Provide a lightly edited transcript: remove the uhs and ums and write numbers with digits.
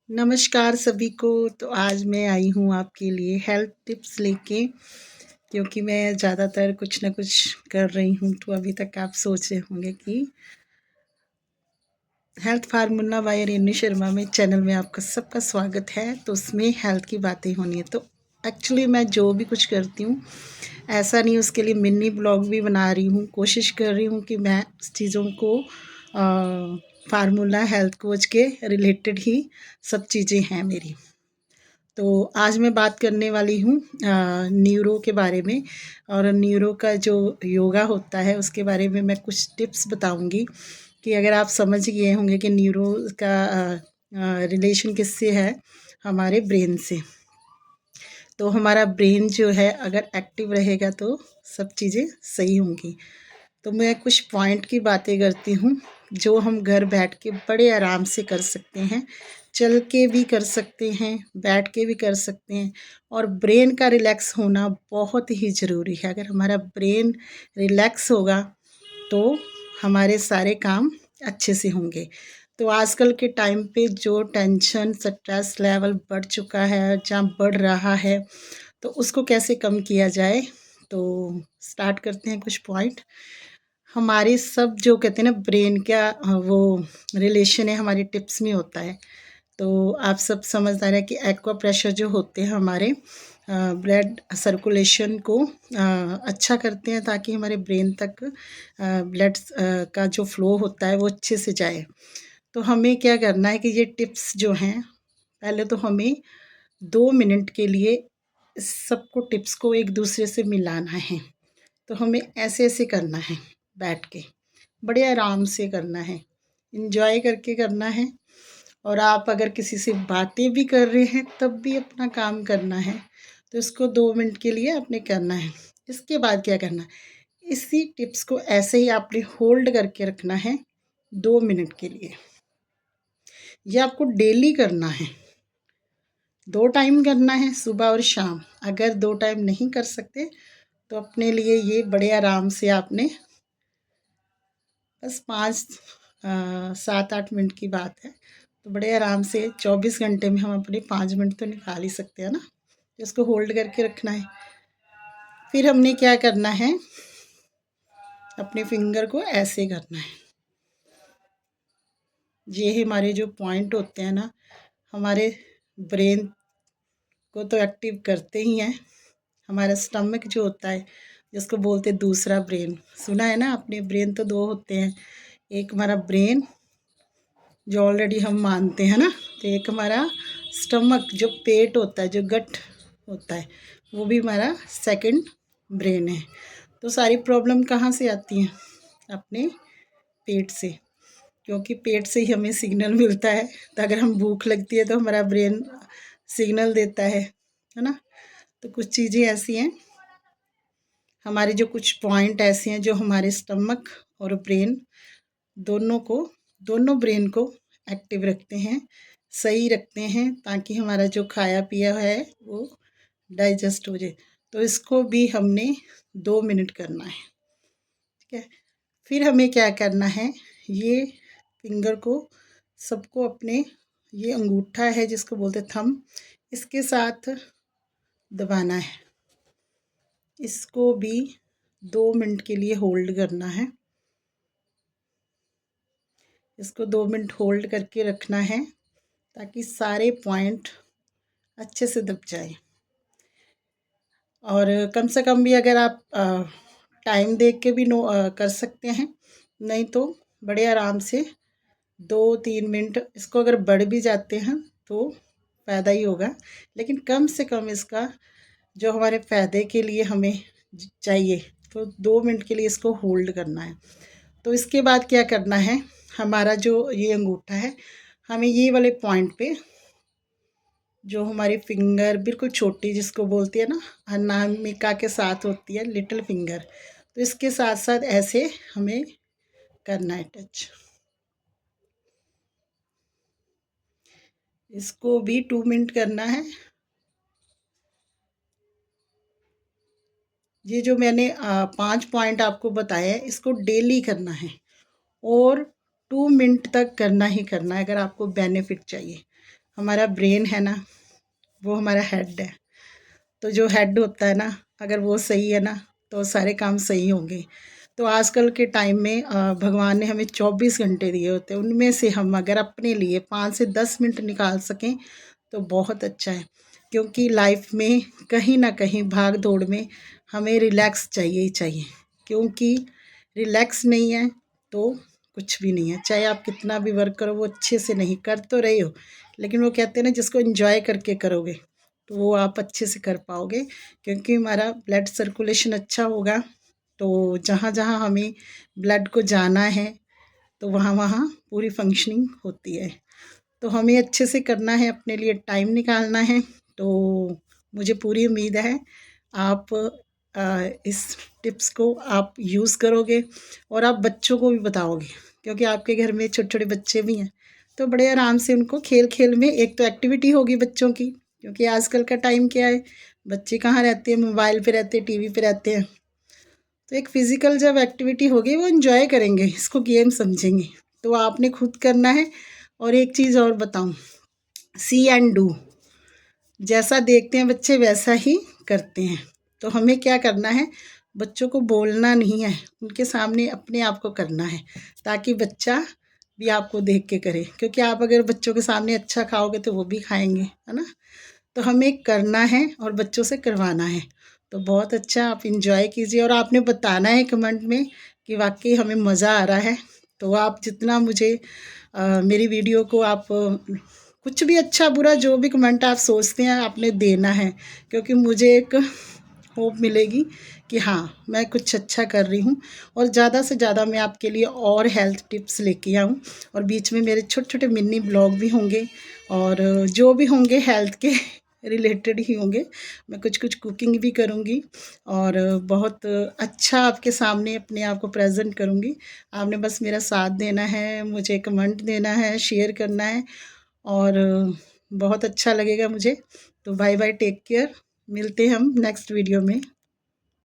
नमस्कार सभी को। तो आज मैं आई हूँ आपके लिए हेल्थ टिप्स लेके, क्योंकि मैं ज़्यादातर कुछ ना कुछ कर रही हूँ। तो अभी तक आप सोच रहे होंगे कि health formula by Renu Sharma में चैनल में आपका सबका स्वागत है। तो उसमें हेल्थ की बातें होनी है। तो एक्चुअली मैं जो भी कुछ करती हूँ ऐसा नहीं, उसके लिए मिनी ब्लॉग भी बना रही हूँ। कोशिश कर रही हूँ कि मैं चीज़ों को फार्मूला हेल्थ कोच के रिलेटेड ही सब चीज़ें हैं मेरी। तो आज मैं बात करने वाली हूँ न्यूरो के बारे में, और न्यूरो का जो योगा होता है उसके बारे में मैं कुछ टिप्स बताऊँगी कि अगर आप समझ गए होंगे कि न्यूरो का रिलेशन किससे है, हमारे ब्रेन से। तो हमारा ब्रेन जो है अगर एक्टिव रहेगा तो सब चीज़ें सही होंगी। तो मैं कुछ पॉइंट की बातें करती हूँ जो हम घर बैठ के बड़े आराम से कर सकते हैं। चल के भी कर सकते हैं, बैठ के भी कर सकते हैं। और ब्रेन का रिलैक्स होना बहुत ही ज़रूरी है। अगर हमारा ब्रेन रिलैक्स होगा तो हमारे सारे काम अच्छे से होंगे। तो आजकल के टाइम पे जो टेंशन स्ट्रेस लेवल बढ़ चुका है, जहाँ बढ़ रहा है, तो उसको कैसे कम किया जाए। तो स्टार्ट करते हैं कुछ पॉइंट। हमारे सब जो कहते हैं ना ब्रेन का वो रिलेशन है हमारी टिप्स में होता है। तो आप सब समझदार है कि एक्वा प्रेशर जो होते हैं हमारे ब्लड सर्कुलेशन को अच्छा करते हैं, ताकि हमारे ब्रेन तक ब्लड का जो फ्लो होता है वो अच्छे से जाए। तो हमें क्या करना है कि ये टिप्स जो हैं, पहले तो हमें 2 मिनट के लिए इस सबको टिप्स को एक दूसरे से मिलाना है। तो हमें ऐसे ऐसे करना है, बैठ के बड़े आराम से करना है, इंजॉय करके करना है। और आप अगर किसी से बातें भी कर रहे हैं तब भी अपना काम करना है। तो इसको 2 मिनट के लिए आपने करना है। इसके बाद क्या करना है, इसी टिप्स को ऐसे ही आपने होल्ड करके रखना है 2 मिनट के लिए। ये आपको डेली करना है, 2 टाइम करना है, सुबह और शाम। अगर 2 टाइम नहीं कर सकते तो अपने लिए ये बड़े आराम से आपने बस 7-8 मिनट की बात है। तो बड़े आराम से 24 घंटे में हम अपने 5 मिनट तो निकाल ही सकते हैं ना। इसको होल्ड करके रखना है। फिर हमने क्या करना है, अपने फिंगर को ऐसे करना है। ये हमारे जो पॉइंट होते हैं ना, हमारे ब्रेन को तो एक्टिव करते ही हैं। हमारा स्टमक जो होता है, जिसको बोलते हैं दूसरा ब्रेन, सुना है ना आपने। ब्रेन तो 2 होते हैं, एक हमारा ब्रेन जो ऑलरेडी हम मानते हैं ना, तो एक हमारा स्टमक जो पेट होता है, जो गट होता है, वो भी हमारा सेकंड ब्रेन है। तो सारी प्रॉब्लम कहाँ से आती हैं, अपने पेट से, क्योंकि पेट से ही हमें सिग्नल मिलता है। तो अगर हम भूख लगती है तो हमारा ब्रेन सिग्नल देता है ना। तो कुछ चीज़ें ऐसी हैं, हमारे जो कुछ पॉइंट ऐसे हैं जो हमारे स्टमक और ब्रेन दोनों ब्रेन को एक्टिव रखते हैं, सही रखते हैं, ताकि हमारा जो खाया पिया है वो डाइजेस्ट हो जाए। तो इसको भी हमने 2 मिनट करना है, ठीक है। फिर हमें क्या करना है, ये फिंगर को सबको अपने, ये अंगूठा है जिसको बोलते थंब, इसके साथ दबाना है। इसको भी 2 मिनट के लिए होल्ड करना है। इसको 2 मिनट होल्ड करके रखना है, ताकि सारे पॉइंट अच्छे से दब जाए। और कम से कम भी अगर आप टाइम देख के भी कर सकते हैं, नहीं तो बड़े आराम से 2-3 मिनट। इसको अगर बढ़ भी जाते हैं तो फ़ायदा ही होगा, लेकिन कम से कम इसका जो हमारे फ़ायदे के लिए हमें चाहिए, तो 2 मिनट के लिए इसको होल्ड करना है। तो इसके बाद क्या करना है, हमारा जो ये अंगूठा है, हमें ये वाले पॉइंट पे, जो हमारी फिंगर बिल्कुल छोटी जिसको बोलती है ना, अनामिका के साथ होती है, लिटिल फिंगर, तो इसके साथ साथ ऐसे हमें करना है टच। इसको भी 2 मिनट करना है। ये जो मैंने 5 पॉइंट आपको बताया है, इसको डेली करना है और 2 मिनट तक करना ही करना है, अगर आपको बेनिफिट चाहिए। हमारा ब्रेन है ना, वो हमारा हेड है। तो जो हेड होता है ना, अगर वो सही है ना, तो सारे काम सही होंगे। तो आजकल के टाइम में भगवान ने हमें 24 घंटे दिए होते हैं, उनमें से हम अगर अपने लिए 5 से 10 मिनट निकाल सकें तो बहुत अच्छा है। क्योंकि लाइफ में कहीं ना कहीं भाग दौड़ में हमें रिलैक्स चाहिए ही चाहिए। क्योंकि रिलैक्स नहीं है तो कुछ भी नहीं है। चाहे आप कितना भी वर्क करो, वो अच्छे से नहीं कर तो रहे हो, लेकिन वो कहते हैं ना, जिसको एंजॉय करके करोगे तो वो आप अच्छे से कर पाओगे। क्योंकि हमारा ब्लड सर्कुलेशन अच्छा होगा तो जहाँ जहाँ हमें ब्लड को जाना है तो वहाँ वहाँ पूरी फंक्शनिंग होती है। तो हमें अच्छे से करना है, अपने लिए टाइम निकालना है। तो मुझे पूरी उम्मीद है आप इस टिप्स को आप यूज़ करोगे और आप बच्चों को भी बताओगे। क्योंकि आपके घर में छोटे छोटे बच्चे भी हैं, तो बड़े आराम से उनको खेल खेल में एक तो एक्टिविटी होगी बच्चों की। क्योंकि आजकल का टाइम क्या है, बच्चे कहाँ रहते हैं, मोबाइल पे रहते हैं, टीवी पे रहते हैं। तो एक फ़िज़िकल जब एक्टिविटी होगी वो एंजॉय करेंगे, इसको गेम समझेंगे। तो आपने खुद करना है। और एक चीज़ और बताऊं, सी एंड डू। जैसा देखते हैं बच्चे वैसा ही करते हैं। तो हमें क्या करना है, बच्चों को बोलना नहीं है, उनके सामने अपने आप को करना है, ताकि बच्चा भी आपको देख के करे। क्योंकि आप अगर बच्चों के सामने अच्छा खाओगे तो वो भी खाएंगे, है ना। तो हमें करना है और बच्चों से करवाना है। तो बहुत अच्छा, आप इंजॉय कीजिए और आपने बताना है कमेंट में कि वाकई हमें मज़ा आ रहा है। तो आप जितना मुझे मेरी वीडियो को आप कुछ भी अच्छा बुरा जो भी कमेंट आप सोचते हैं आपने देना है। क्योंकि मुझे एक होप मिलेगी कि हाँ, मैं कुछ अच्छा कर रही हूँ। और ज़्यादा से ज़्यादा मैं आपके लिए और हेल्थ टिप्स लेके आऊँ। और बीच में मेरे छोटे छोटे मिनी ब्लॉग भी होंगे और जो भी होंगे हेल्थ के रिलेटेड ही होंगे। मैं कुछ कुछ कुकिंग भी करूँगी और बहुत अच्छा आपके सामने अपने आप को प्रेजेंट करूँगी। आपने बस मेरा साथ देना है, मुझे कमेंट देना है, शेयर करना है और बहुत अच्छा लगेगा मुझे। तो बाय बाय, टेक केयर, मिलते हैं हम नेक्स्ट वीडियो में।